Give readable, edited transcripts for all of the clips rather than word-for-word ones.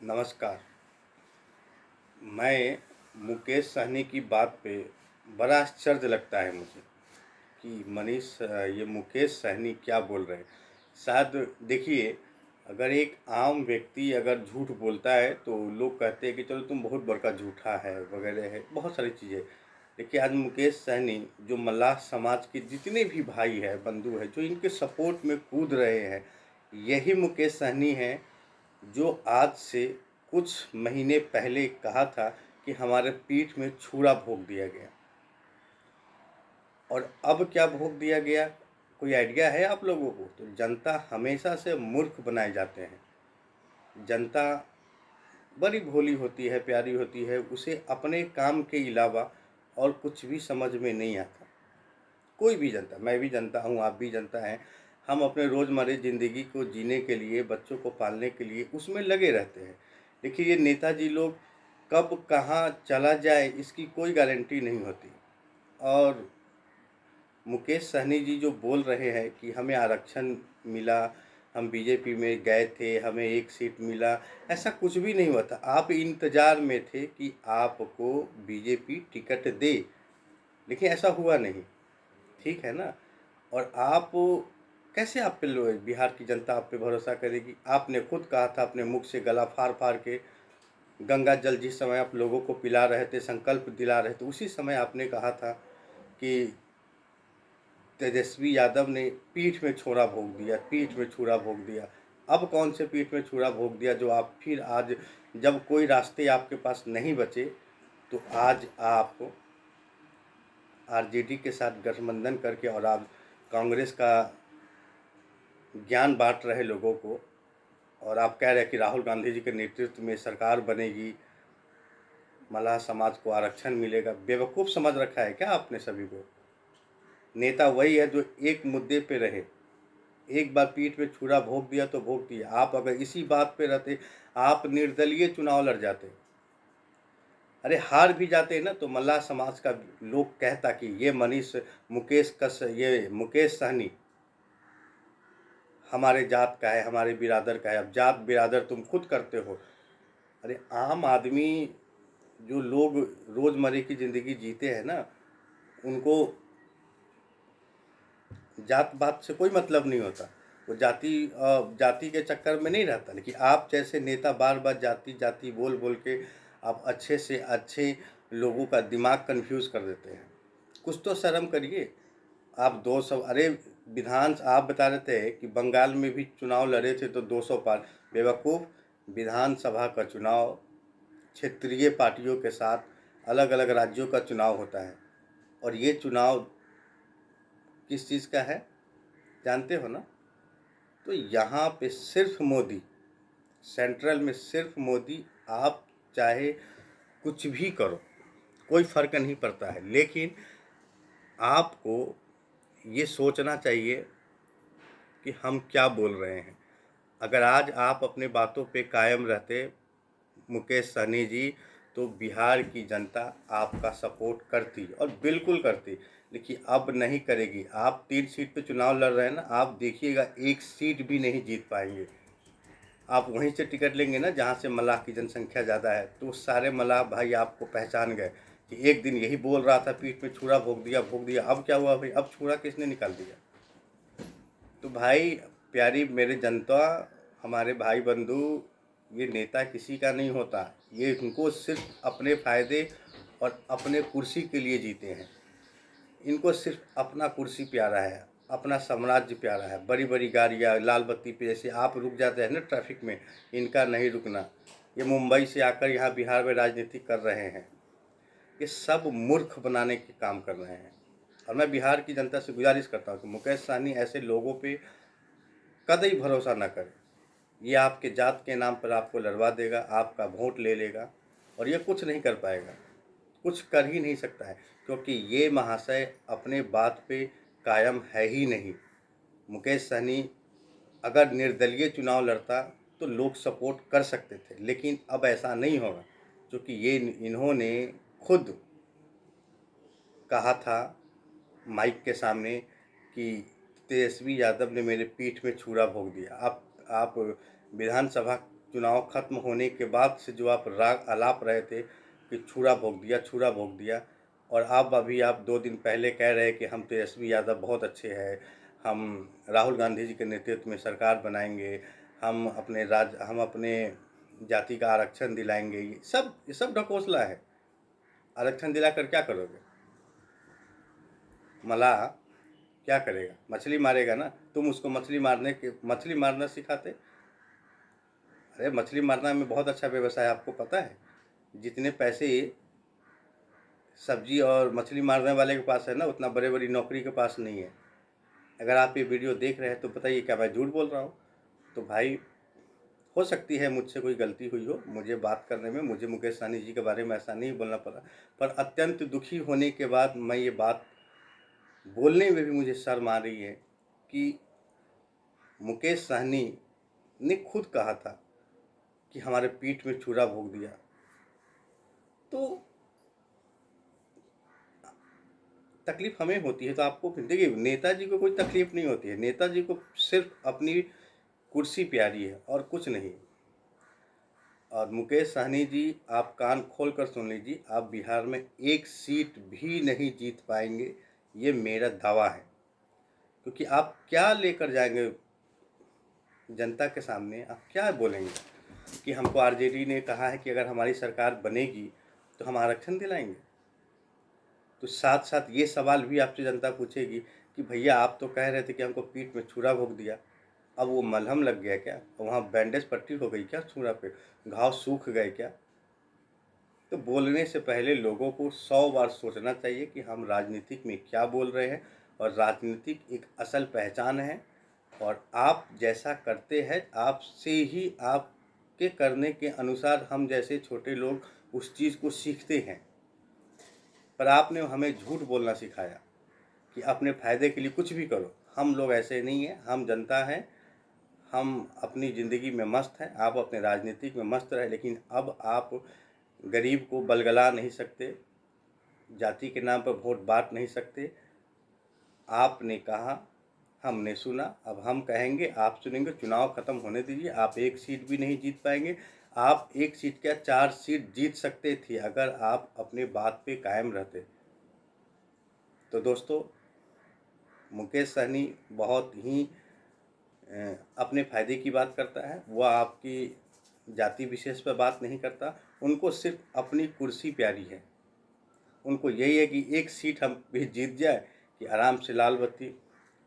नमस्कार। मैं मुकेश सहनी की बात पे बड़ा आश्चर्य लगता है मुझे कि ये मुकेश सहनी क्या बोल रहे हैं। शायद देखिए, अगर एक आम व्यक्ति अगर झूठ बोलता है तो लोग कहते हैं कि चलो तुम बहुत बड़का झूठा है वगैरह है, बहुत सारी चीज़ें। देखिए, आज मुकेश सहनी जो मल्लाह समाज के जितने भी भाई है, बंधु है, जो इनके सपोर्ट में कूद रहे हैं, यही मुकेश सहनी है जो आज से कुछ महीने पहले कहा था कि हमारे पीठ में छुरा भोंक दिया गया। और अब क्या भोंक दिया गया, कोई आइडिया है आप लोगों को? तो जनता हमेशा से मूर्ख बनाए जाते हैं। जनता बड़ी भोली होती है, प्यारी होती है, उसे अपने काम के अलावा और कुछ भी समझ में नहीं आता। कोई भी जनता, मैं भी जनता हूँ, आप भी जनता हैं। हम अपने रोज़मर्रा ज़िंदगी को जीने के लिए, बच्चों को पालने के लिए उसमें लगे रहते हैं। देखिए, ये नेताजी लोग कब कहाँ चला जाए इसकी कोई गारंटी नहीं होती। और मुकेश सहनी जी जो बोल रहे हैं कि हमें आरक्षण मिला, हम बीजेपी में गए थे, हमें एक सीट मिला, ऐसा कुछ भी नहीं हुआ था। आप इंतज़ार में थे कि आपको बीजेपी टिकट दे, लेकिन ऐसा हुआ नहीं। ठीक है ना? और आप कैसे, आप पे बिहार की जनता आप पे भरोसा करेगी? आपने खुद कहा था अपने मुख से, गला फाड़ फाड़ के, गंगा जल जिस समय आप लोगों को पिला रहे थे, संकल्प दिला रहे थे, उसी समय आपने कहा था कि तेजस्वी यादव ने पीठ में छुरा भोंक दिया, पीठ में छुरा भोंक दिया। अब कौन से पीठ में छुरा भोंक दिया जो आप फिर आज, जब कोई रास्ते आपके पास नहीं बचे, तो आज आप आरजेडी के साथ गठबंधन करके और आप कांग्रेस का ज्ञान बांट रहे लोगों को, और आप कह रहे हैं कि राहुल गांधी जी के नेतृत्व में सरकार बनेगी, मल्लाह समाज को आरक्षण मिलेगा। बेवकूफ़ समझ रखा है क्या आपने सभी को? नेता वही है जो एक मुद्दे पे रहे। एक बार पीठ में छुरा भोंक दिया तो भोंक दिया। आप अगर इसी बात पे रहते, आप निर्दलीय चुनाव लड़ जाते। अरे हार भी जाते ना तो मल्लाह समाज का लोग कहता कि ये मुकेश सहनी हमारे जात का है, हमारे बिरादर का है। अब जात बिरादर तुम खुद करते हो। अरे आम आदमी, जो लोग रोज़मर्रा की ज़िंदगी जीते हैं ना, उनको जात पात से कोई मतलब नहीं होता। वो जाति के चक्कर में नहीं रहता। लेकिन आप जैसे नेता बार बार जाति जाति बोल बोल के आप अच्छे से अच्छे लोगों का दिमाग कंफ्यूज कर देते हैं। कुछ तो शर्म करिए। आप 200, अरे विधान, आप बता रहे थे कि बंगाल में भी चुनाव लड़े थे तो 200 पार। बेवकूफ़, विधानसभा का चुनाव क्षेत्रीय पार्टियों के साथ अलग अलग राज्यों का चुनाव होता है। और ये चुनाव किस चीज़ का है जानते हो ना? तो यहाँ पे सिर्फ मोदी, सेंट्रल में सिर्फ मोदी। आप चाहे कुछ भी करो, कोई फ़र्क नहीं पड़ता है। लेकिन आपको ये सोचना चाहिए कि हम क्या बोल रहे हैं। अगर आज आप अपने बातों पे कायम रहते मुकेश सहनी जी, तो बिहार की जनता आपका सपोर्ट करती, और बिल्कुल करती। लेकिन अब नहीं करेगी। आप 3 सीट पे चुनाव लड़ रहे हैं ना, आप देखिएगा एक सीट भी नहीं जीत पाएंगे। आप वहीं से टिकट लेंगे ना जहाँ से मल्लाह की जनसंख्या ज़्यादा है, तो सारे मल्लाह भाई आपको पहचान गए कि एक दिन यही बोल रहा था, पीठ में छुरा भोंक दिया भोंक दिया। अब क्या हुआ भाई? अब छुरा किसने निकाल दिया? तो भाई प्यारी मेरे जनता, हमारे भाई बंधु, ये नेता किसी का नहीं होता। ये इनको सिर्फ अपने फ़ायदे और अपने कुर्सी के लिए जीते हैं। इनको सिर्फ अपना कुर्सी प्यारा है, अपना साम्राज्य प्यारा है। बड़ी बड़ी गाड़ियाँ लाल बत्ती पे, जैसे आप रुक जाते हैं ना ट्रैफिक में, इनका नहीं रुकना। ये मुंबई से आकर यहाँ बिहार में राजनीति कर रहे हैं। ये सब मूर्ख बनाने के काम कर रहे हैं। और मैं बिहार की जनता से गुजारिश करता हूँ कि मुकेश सहनी ऐसे लोगों पे कतई भरोसा न करें। ये आपके जात के नाम पर आपको लड़वा देगा, आपका वोट ले लेगा, और ये कुछ नहीं कर पाएगा, कुछ कर ही नहीं सकता है, क्योंकि ये महाशय अपने बात पे कायम है ही नहीं। मुकेश सहनी अगर निर्दलीय चुनाव लड़ता तो लोग सपोर्ट कर सकते थे, लेकिन अब ऐसा नहीं होगा, क्योंकि ये इन्होंने खुद कहा था माइक के सामने कि तेजस्वी यादव ने मेरे पीठ में छुरा भोंक दिया। आप विधानसभा चुनाव खत्म होने के बाद से जो आप राग आलाप रहे थे कि छुरा भोग दिया, छुरा भोग दिया, और आप अभी आप 2 दिन पहले कह रहे हैं कि हम तेजस्वी यादव बहुत अच्छे हैं, हम राहुल गांधी जी के नेतृत्व में सरकार बनाएंगे, हम अपने जाति का आरक्षण दिलाएंगे। ये सब ढकोसला है। आरक्षण दिलाकर क्या करोगे? मलाह क्या करेगा? मछली मारेगा ना। तुम उसको मछली मारना सिखाते। अरे मछली मारना में बहुत अच्छा व्यवसाय है, आपको पता है? जितने पैसे सब्जी और मछली मारने वाले के पास है ना, उतना बड़ी बड़ी नौकरी के पास नहीं है। अगर आप ये वीडियो देख रहे हैं तो बताइए, क्या मैं झूठ बोल रहा हूँ? तो भाई, हो सकती है मुझसे कोई गलती हुई हो, मुझे बात करने में, मुझे मुकेश सहनी जी के बारे में ऐसा नहीं बोलना पड़ा, पर अत्यंत दुखी होने के बाद मैं ये बात बोलने में भी मुझे शर्म आ रही है कि मुकेश सहनी ने खुद कहा था कि हमारे पीठ में छुरा भोग दिया। तो तकलीफ हमें होती है तो आपको फिर देखिए, नेताजी को कोई तकलीफ नहीं होती है। नेताजी को सिर्फ अपनी कुर्सी प्यारी है और कुछ नहीं। और मुकेश सहनी जी, आप कान खोल कर सुन लीजिए, आप बिहार में एक सीट भी नहीं जीत पाएंगे, ये मेरा दावा है। क्योंकि आप क्या लेकर जाएंगे जनता के सामने? आप क्या बोलेंगे कि हमको आरजेडी ने कहा है कि अगर हमारी सरकार बनेगी तो हम आरक्षण दिलाएंगे? तो साथ साथ ये सवाल भी आपसे जनता पूछेगी कि भैया, आप तो कह रहे थे कि हमको पीठ में छुरा भोग दिया, अब वो मलहम लग गया क्या? वहाँ बैंडेज पट्टी हो गई क्या? छुरा पे घाव सूख गए क्या? तो बोलने से पहले लोगों को 100 बार सोचना चाहिए कि हम राजनीतिक में क्या बोल रहे हैं। और राजनीतिक एक असल पहचान है, और आप जैसा करते हैं, आपसे ही आपके करने के अनुसार हम जैसे छोटे लोग उस चीज़ को सीखते हैं। पर आपने हमें झूठ बोलना सिखाया कि अपने फ़ायदे के लिए कुछ भी करो। हम लोग ऐसे नहीं हैं, हम जनता हैं, हम अपनी ज़िंदगी में मस्त हैं। आप अपने राजनीतिक में मस्त रहे, लेकिन अब आप गरीब को बलगला नहीं सकते, जाति के नाम पर वोट बांट नहीं सकते। आपने कहा, हमने सुना, अब हम कहेंगे, आप सुनेंगे। चुनाव खत्म होने दीजिए। आप एक सीट भी नहीं जीत पाएंगे। आप एक सीट क्या, 4 सीट जीत सकते थे अगर आप अपने बात पे कायम रहते। तो दोस्तों, मुकेश सहनी बहुत ही अपने फ़ायदे की बात करता है। वह आपकी जाति विशेष पर बात नहीं करता। उनको सिर्फ अपनी कुर्सी प्यारी है। उनको यही है कि एक सीट हम भी जीत जाए कि आराम से लाल बत्ती,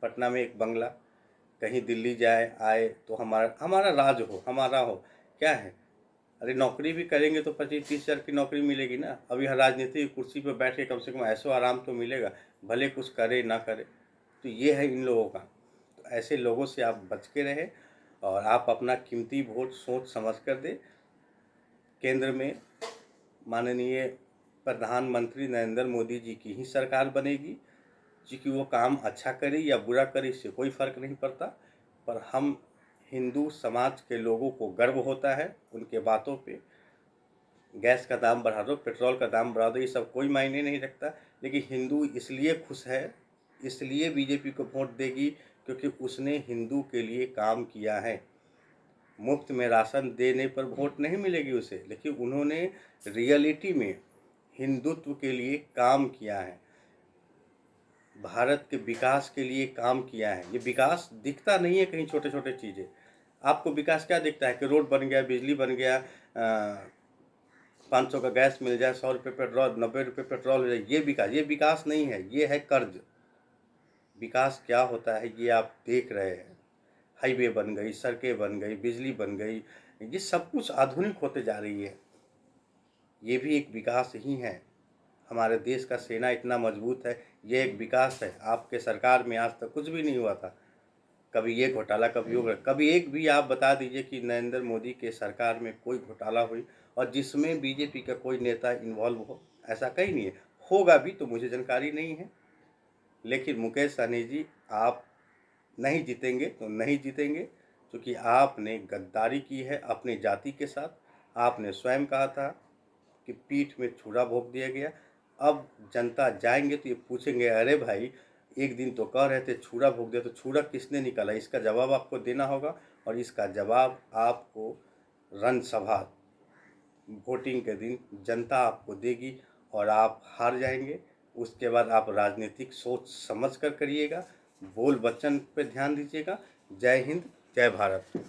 पटना में एक बंगला, कहीं दिल्ली जाए आए तो हमारा राज हो, हमारा हो। क्या है? अरे नौकरी भी करेंगे तो 25-30 हज़ार की नौकरी मिलेगी ना। अब यहाँ राजनीतिक कुर्सी पर बैठ के कम से कम ऐसो आराम तो मिलेगा, भले कुछ करे ना करे। तो ये है इन लोगों का। तो ऐसे लोगों से आप बच के रहें, और आप अपना कीमती वोट सोच समझ कर दें। केंद्र में माननीय प्रधानमंत्री नरेंद्र मोदी जी की ही सरकार बनेगी। क्योंकि वो काम अच्छा करे या बुरा करे, इससे कोई फ़र्क नहीं पड़ता। पर हम हिंदू समाज के लोगों को गर्व होता है उनके बातों पे। गैस का दाम बढ़ा दो, पेट्रोल का दाम बढ़ा दो, ये सब कोई मायने नहीं रखता। लेकिन हिंदू इसलिए खुश है, इसलिए बीजेपी को वोट देगी क्योंकि उसने हिंदू के लिए काम किया है। मुफ्त में राशन देने पर वोट नहीं मिलेगी उसे, लेकिन उन्होंने रियलिटी में हिंदुत्व के लिए काम किया है, भारत के विकास के लिए काम किया है। ये विकास दिखता नहीं है कहीं, छोटे छोटे चीज़ें। आपको विकास क्या दिखता है कि रोड बन गया, बिजली बन गया, 500 का गैस मिल जाए, 100 रुपये पेट्रोल, 90 रुपये पेट्रोल हो जाए, ये विकास नहीं है, ये है कर्ज। विकास क्या होता है ये आप देख रहे हैं। हाईवे बन गई, सड़कें बन गई, बिजली बन गई, ये सब कुछ आधुनिक होते जा रही है। ये भी एक विकास ही है। हमारे देश का सेना इतना मजबूत है, ये एक विकास है। आपके सरकार में आज तक कुछ भी नहीं हुआ था, कभी ये घोटाला, कभी वो, कभी एक भी आप बता दीजिए कि नरेंद्र मोदी के सरकार में कोई घोटाला हुई और जिसमें बीजेपी का कोई नेता इन्वॉल्व हो? ऐसा कहीं नहीं है। होगा भी तो मुझे जानकारी नहीं है। लेकिन मुकेश सहनी जी, आप नहीं जीतेंगे तो नहीं जीतेंगे, क्योंकि आपने गद्दारी की है अपनी जाति के साथ। आपने स्वयं कहा था कि पीठ में छुरा भोंक दिया गया। अब जनता जाएंगे तो ये पूछेंगे, अरे भाई, एक दिन तो कह रहे थे छुरा भोंक दिया, तो छुरा किसने निकाला? इसका जवाब आपको देना होगा, और इसका जवाब आपको रन सभा वोटिंग के दिन जनता आपको देगी और आप हार जाएंगे। उसके बाद आप राजनीतिक सोच समझ कर करिएगा, बोल वचन पे ध्यान दीजिएगा। जय हिंद, जय भारत।